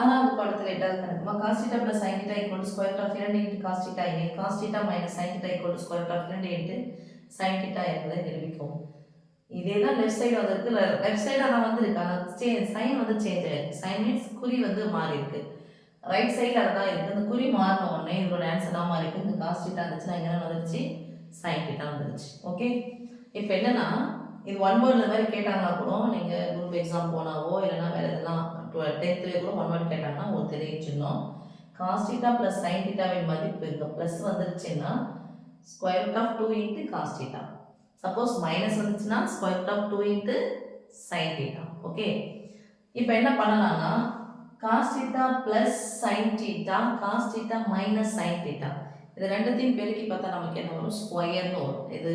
ஆறாவது பாடத்தில் எட்டாவது கணக்குமா cos θ plus sin θ equal to square root of 2 into cos θ again cos θ minus sin θ equal to square root of 2 into sin θ என்பதை நிரூபிக்கவும். இதே தான் லெஃப்ட் சைடு வந்திருக்கு. லெஃப்ட் சைடு ஆனால் வந்திருக்கு, ஆனால் சைன் வந்து சேஞ்ச் ஆயிருக்கு. சைன் மீன்ஸ் குறி வந்து மாறி இருக்கு. ரைட் சைடில் அதான் இருக்குது. இந்த குறி மாறின உடனே இதோட ஆன்சர் தான் மாறி இருக்கு. இந்த cos θ இருந்துச்சுன்னா இங்கே வந்துருச்சு, sin θ வந்துருச்சு. ஓகே, இப்போ என்னன்னா இது ஒன் வேர்டு இந்த மாதிரி கேட்டாங்கன்னா கூட நீங்கள் குரூப் எக்ஸாம் போனாவோ இல்லைன்னா வேறு எதெல்லாம் 10th கூட ஒன் வேர்டு கேட்டாங்கன்னா உங்களுக்கு தெரிஞ்சிடணும். cos θ ப்ளஸ் sin θவின் மதிப்பு இங்கே ப்ளஸ் வந்துருச்சுன்னா square root of 2 into cos θ. Suppose minus வந்துச்சுன்னா square root of 2 into sin θ. Okay, இப்போ என்ன பண்ணலாம்னா cos θ plus sin θ cos θ minus sin θ இது ரெண்டுத்தையும் பெருக்கி பார்த்தா நமக்கு என்ன வரும், ஸ்கொயர்னு வரும். இது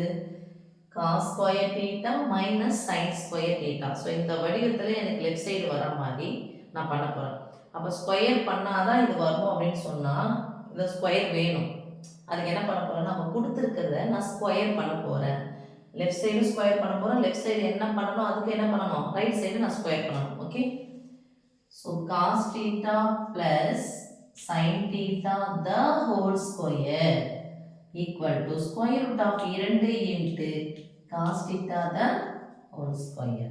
cos square θ minus sin square θ. So இந்த வடிவத்தில் எனக்கு லெஃப்ட் சைடு வர மாதிரி நான் பண்ண போகிறேன். அப்போ ஸ்கொயர் பண்ணாதான் இது வரும் அப்படின்னு சொன்னால் இந்த ஸ்கொயர் வேணும். அதுக்கு என்ன பண்ண போகிறேன், நம்ம கொடுத்துருக்கிறத நான் ஸ்கொயர் பண்ண போகிறேன். லெஃப்ட் சைடு ஸ்கொயர் பண்ண போகிறேன். லெஃப்ட் சைடு என்ன பண்ணணும், அதுக்கு என்ன பண்ணணும், ரைட் சைடு நான் ஸ்கொயர் பண்ணணும். Okay, so cos θ plus sin θ the whole square equal to square root of 2 into cos θ the whole square.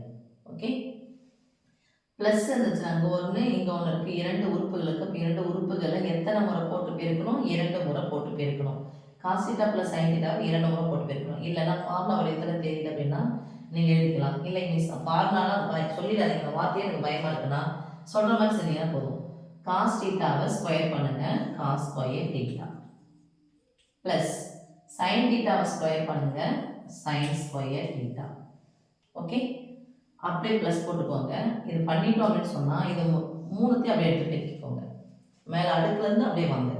Okay, plus இருந்துச்சு அங்கே ஒன்று இங்கே ஒன்று இருக்குது. இரண்டு உறுப்புகளுக்கு இரண்டு உறுப்புகளை எத்தனை முறை போட்டு பெருக்கணும், 2 முறை போட்டு பெருக்கணும். cos θ ப்ளஸ் sin θ 2 முறை போட்டு பெருக்கணும். இல்லைன்னா ஃபார்முலா வடிவத்தில் தெரியுது அப்படின்னா நீங்கள் எழுதிக்கலாம். இல்லை மிஸ் ஃபார்முலாலாம் சொல்லிடாதீங்க, வார்த்தையே எனக்கு பயமாக இருக்குன்னா சொல்கிற மாதிரி சரியா போதும். cos θவை ஸ்கொயர் பண்ணுங்க, cos ஸ்கொயர் θ ப்ளஸ் sin θவை ஸ்கொயர் பண்ணுங்க, sin ஸ்கொயர் θ. ஓகே, அப்படியே ப்ளஸ் போட்டுக்கோங்க. இது பண்ணிட்டோம் அப்படின்னு சொன்னால் இது மூணுத்தையும் அப்படியே எடுத்து பெருக்கிக்கோங்க. மேலே அடுக்குலேருந்து அப்படியே வாங்க.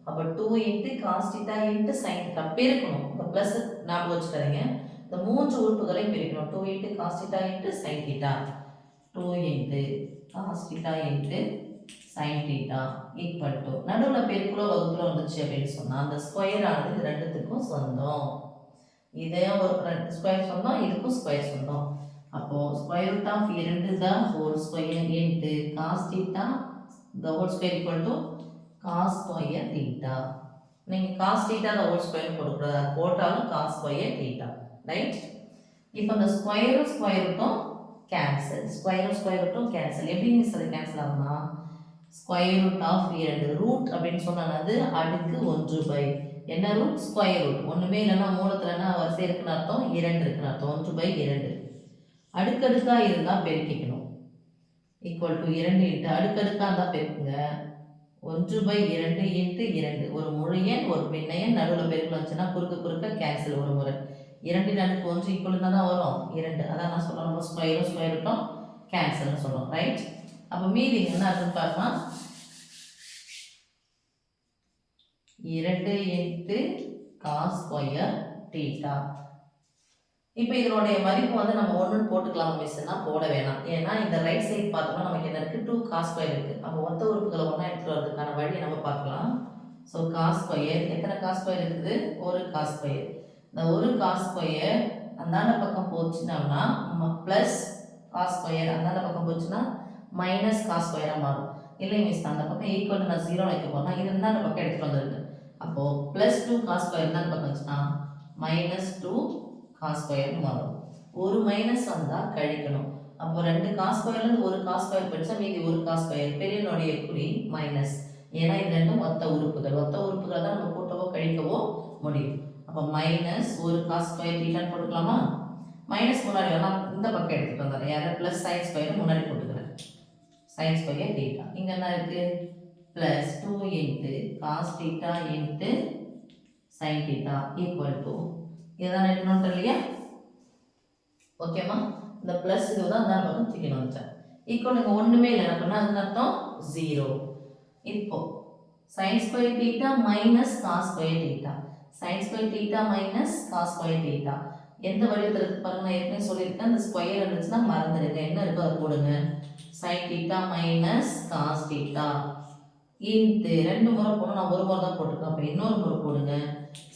அப்போ 2 இன்ட்டு cos θ இன்ட்டு sin θ பெருக்கணும். இப்போ ப்ளஸ் ஞாபகம் வச்சுக்காதீங்க, இந்த 3 உறுப்புகளையும் பெருக்கணும். 2 into cos θ into sin θ 2 into cos θ into sin θ equal to நடுவில் பெருக்குள்ள வகுப்புல வந்துச்சு அப்படின்னு சொன்னால் அந்த ஸ்கொயர் ஆனது இது ரெண்டுத்துக்கும் சொந்தம். இதே ஒரு ஸ்கொயர் சொந்தம், இதுக்கும் ஸ்கொயர் சொந்தம். அப்போது square root of 2 the whole square into cos θ the whole square equal to cos square θ. நீங்கள் cos θ த ஹோல் ஸ்கொயர் போடக்கூடாது, போட்டாலும் cos ஸ்கொயர் θ. ரைட், இப்போ இந்த ஸ்கொயரும் ஸ்கொயர் ரூட்டும் கேன்சல், ஸ்கொயரும் ஸ்கொயர் ரூட்டும் கேன்சல். எப்படி மிஸ் அது கேன்சல் ஆகும்னா ஸ்கொயர் ரூட் ஆஃப் 2 ரூட் அப்படின்னு சொன்னது அடுக்கு 1 என்ன ரூட், ஸ்கொயர் ரூட். ஒன்றுமே இல்லைன்னா மூலத்துலன்னா வரிசை இருக்குன்னு அர்த்தம், 2 இருக்குன்னு அர்த்தம். 1/2 அடுக்கடுக்காக இருந்தால் பெருக்கிக்கணும். ஈக்குவல் டு 2 இன்ட்டு அடுக்கடுக்காக இருந்தால் பெருக்குங்க. 1/2 இன்ட்டு 2 ஒரு முழு எண் ஒரு பின்னையன் நடுவில் பெருக்கல் வந்துச்சுன்னா குறுக்க கேன்சல் ஒரு முறை. 2 அடுக்கு 1 ஈக்குவல் தான் வரும் 2. அதான் நான் சொல்கிறோம், நம்ம ஸ்கொயரும் ஸ்கொயர் ரூட்டும் கேன்சல்னு சொல்கிறோம். ரைட், அப்போ மீதி என்ன இருக்குன்னு பார்க்கலாம். 2 இன்ட்டு cos ஸ்கொயர் θ. இப்போ இதனுடைய மதிப்பு வந்து நம்ம 1 போட்டுக்கலாம் மிஸ்னா, போட வேணாம். ஏன்னா இந்த ரைட் சைடு பார்த்தோம்னா நமக்கு என்ன இருக்குது, 2 cos ஸ்கொயர் இருக்குது. அப்போ ஒத்த உறுப்புகளை ஒன்றா எடுத்துகிட்டு வரதுக்கான வழியை நம்ம பார்க்கலாம். ஸோ cos ஸ்கொயர் எத்தனை cos ஸ்கொயர் இருக்குது, ஒரு cos ஸ்கொயர். இந்த ஒரு cos ஸ்கொயர் அந்தாண்ட பக்கம் போச்சுன்னா ப்ளஸ் cos ஸ்கொயர், அந்தாண்ட பக்கம் போச்சுன்னா மைனஸ் cos ஸ்கொயராக மாறும். இல்லை மிஸ் அந்த பக்கம் ஈக்குவல் நான் 0 வைக்க போனால் இது இருந்தால் அந்த பக்கம் எடுத்துகிட்டு வந்துருக்கு. அப்போது ப்ளஸ் 2 cos ஸ்கொயர் தான் பக்கம் வச்சுன்னா மைனஸ் 2 cos ஸ்கொயர்னு மாறும். ஒரு மைனஸ் வந்தால் கழிக்கணும். அப்போ 2 cos ஸ்கொயர்லேருந்து ஒரு cos ஸ்கொயர் படித்தா மீதி ஒரு cos ஸ்கொயர், பெரியனுடைய குறி மைனஸ். ஏன்னா இது ரெண்டும் ஒத்த உறுப்புகள் தான் நம்ம கூட்டவோ கழிக்கவோ முடியும். அப்போ மைனஸ் ஒரு cos ஸ்கொயர் θன்னு போட்டுக்கலாமா. மைனஸ் முன்னாடி வேணால் இந்த பக்கம் எடுத்துகிட்டு வந்தாரு, யாரும் ப்ளஸ் சைன் ஸ்கொயர் முன்னாடி போட்டுக்கிறேன், sin ஸ்கொயர் θ. இங்கே என்ன இருக்குது, plus 2 into cos θ into sin θ equal to இதுதான் எடுக்கணும்ட்டு இல்லையா. ஓகேம்மா, இந்த ப்ளஸ் இதுதான் அந்த பக்கம் தூக்கின்னு வந்துட்டேன். ஈக்குவல் இங்கே ஒன்றுமே இல்லை அப்படின்னா அதுக்கு அர்த்தம் 0. இப்போ sin square θ minus cos square θ, sin square θ minus cos square θ எந்த வடிவத்தில் இருக்கு பாருங்க. நான் ஏற்கனவே சொல்லியிருக்கேன், அந்த ஸ்கொயர் இருந்துச்சுன்னா மறந்துடுங்க, என்ன இருக்கோ அதை போடுங்க. sin θ மைனஸ் cos θ இன்ட்டு 2 முறை போடணும், நான் ஒரு முறை தான் போட்டிருக்கேன். அப்போ இன்னொரு முறை போடுங்க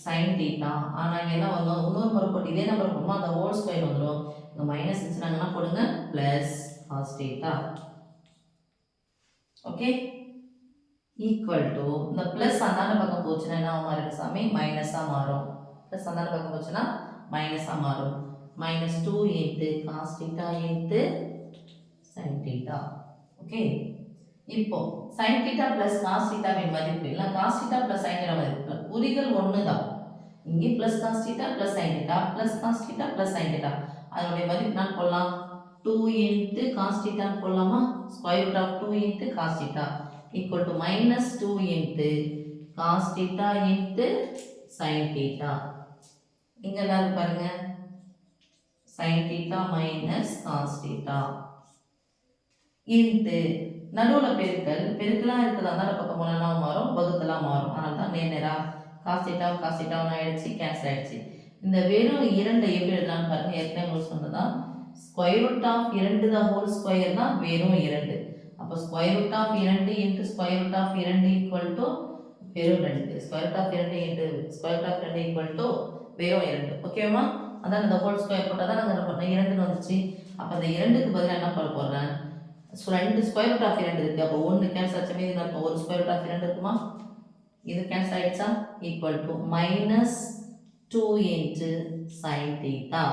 sin θ. ஆனால் இங்கே என்ன வரும், இன்னொரு முறை போட்டு இதே நம்பர் போடுமா அந்த ஹோல் ஸ்கொயர் வந்துடும். இங்கே மைனஸ் இருந்துச்சுன்னா போடுங்க plus cos θ. Okay equal to இந்த ப்ளஸ் அந்தாண்ட பக்கம் போச்சுன்னா என்ன மாறிடும் சாமி மைனஸாக மாறும். ப்ளஸ் அந்தாண்ட பக்கம் போச்சுன்னா மைனஸாக மாறும். -2 into cos theta into sine theta. Okay இப்போ சைன் தீட்டா ப்ளஸ் காஸ் தீட்டாவின் மதிப்பு இல்லை cos theta plus sine theta மதிப்பு குறிகள் ஒன்று தான். இங்கே plus cos theta plus sine theta plus cos theta plus sine theta அதனுடைய மதிப்பு நான் போடலாம் 2 இன்ட்டு காஸ் தீட்டான்னு போடலாமா square root of 2 into cos theta equal to -2 into cos theta into sin theta. இங்க எல்லாரும் பாருங்க sin theta minus cos theta into நடுவுல பெருக்கெல்லாம் இருக்குதா அந்த பக்கம் போனா மாறும் வகுத்தலாம் மாறும். அதனால தான் நேரா cos theta ஆயிடுச்சு கேன்சல் ஆயிடுச்சு. இந்த வெறும் 2 எப்படி எழுதலாம்னு பாருங்க. ஏற்கனவே உங்களுக்கு சொன்னதான் square root of 2 the whole square தான் வெறும் 2. அப்போ square root of 2 into square root of 2 equal to வெறும் 2. Square root of 2 into square root of 2 equal to வெறும் 2. ஓகேவா? அதான் இந்த ஹோல் ஸ்கொயர் போட்டால் தான் நாங்கள் 2ன்னு வந்துச்சு. அப்போ அந்த 2க்கு பதிலாக என்ன பண்ண போடுறேன் 2 ஸ்கொயர் ரூட் ஆஃப் 2 இருக்குது. அப்போ 1 கேன்சல் ஆச்சு மீதி இருக்கும் ஒரு ஸ்கொயர் ரூட் ஆஃப் 2 இருக்குமா இது கேன்சல் ஆகிடுச்சா equal to -2 into sine theta.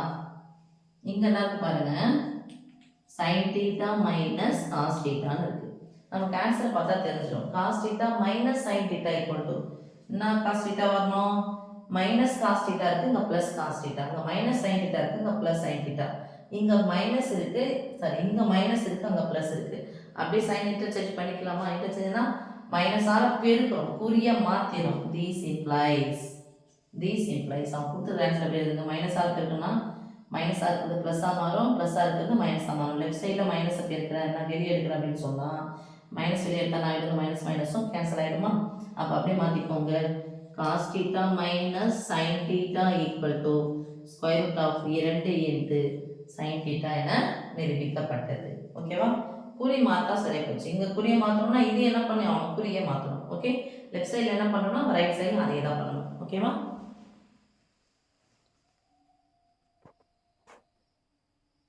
இங்கே என்ன இருக்கு பாருங்கள் sin theta minus cos theta இருக்கு. நமக்கு ஆன்சர் பார்த்தா தெரிஞ்சிடும். cos theta minus sin theta equal to என்ன cos theta வரணும் minus cos theta இருக்கு இங்க plus cos theta இங்க minus sin theta இருக்கு இங்க plus sin theta இங்க minus இருக்கு சாரி இங்க minus இருக்கு அங்க plus இருக்கு. அப்படியே sin இன்டர்சேஞ்ச் பண்ணிக்கலாமா? இன்டர்சேஞ்ச்னா மைனஸ் ஆல பெருக்கிறோம் குறிய மாத்திரும். this implies அவன் கொடுத்த ஆன்சர் எப்படி எழுதுங்க மைனஸ் ஆல பெருக்கணும்னா மைனஸாக இருக்கிறது ப்ளஸ்ஸாக மாறும் ப்ளஸ்ஸாக இருக்கிறது மைனஸாக மாறும். லெஃப்ட் சைடில் மைனஸை பெருக்கிறேன் நான் வெளியே எடுக்கிறேன் அப்படின்னு சொன்னால் மைனஸ் வெளியே எடுத்தால் நான் எடுத்து மைனஸும் கேன்சல் ஆகிடுமா? அப்போ அப்படியே மாற்றிக்கோங்க cos theta minus sine theta equal to square root of 2 into sine theta என நிரூபிக்கப்பட்டது. ஓகேவா? குறி மாற்றா சரியாக போச்சு. இங்கே குறியை மாற்றணும்னா இது என்ன பண்ணி ஆகணும் குறியை மாற்றணும். ஓகே லெஃப்ட் சைடில் என்ன பண்ணணும்னா ரைட் சைடில் அதே தான் பண்ணணும். ஓகேவா?